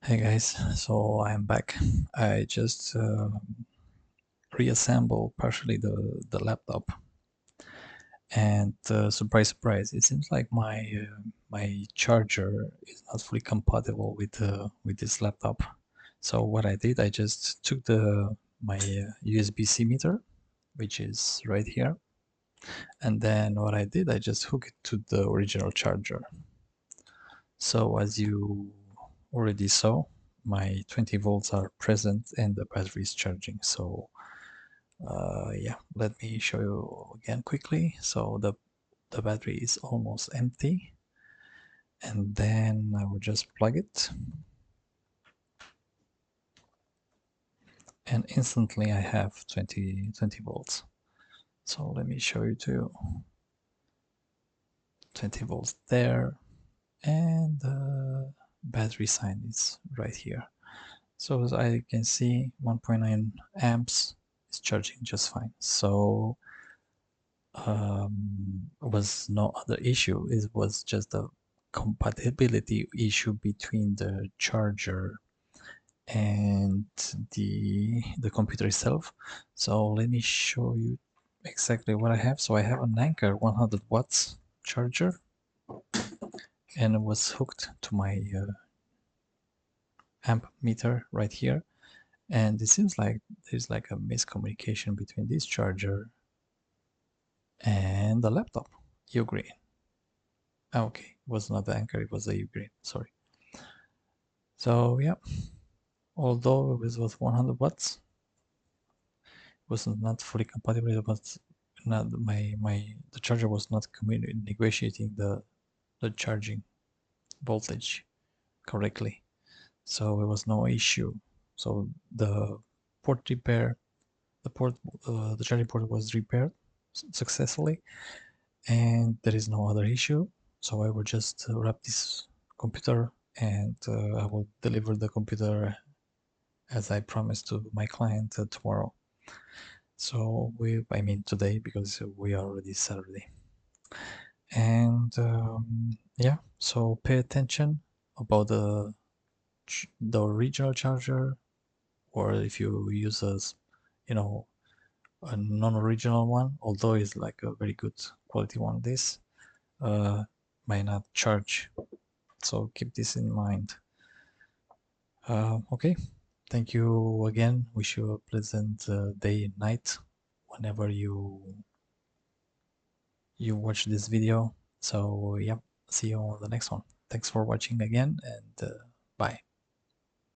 Hey guys, so I'm back. I just reassembled partially the laptop, and surprise, surprise! It seems like my charger is not fully compatible with this laptop. So what I did, I just took my USB-C meter, which is right here, and then what I did, I just hooked it to the original charger. So as you already saw, my 20 volts are present and the battery is charging. So yeah, let me show you again quickly. So the battery is almost empty, and then I will just plug it, and instantly I have 20 volts. So let me show you too. 20 volts there, and the battery sign is right here. So as I can see, 1.9 amps is charging just fine. So was no other issue. It was just a compatibility issue between the charger and the computer itself. So let me show you exactly what I have. So I have an Anker 100 watts charger, and it was hooked to my amp meter right here. And it seems like there's like a miscommunication between this charger and the laptop. You agree? Okay, it was not the Anker, it was the Ugreen, sorry. So yeah, although it was 100 watts, it was not fully compatible, but not the charger was not negotiating the charging voltage correctly. So it was no issue. So the port repair, the charging port was repaired successfully, and there is no other issue. So I will just wrap this computer, and I will deliver the computer as I promised to my client tomorrow. So I mean today, because we are already Saturday. And yeah, so pay attention about the original charger, or if you use you know, a non-original one, although it's like a very good quality one, this might not charge. So keep this in mind. Okay, thank you again. Wish you a pleasant day and night whenever you watch this video. So yeah, see you on the next one. Thanks for watching again, and bye.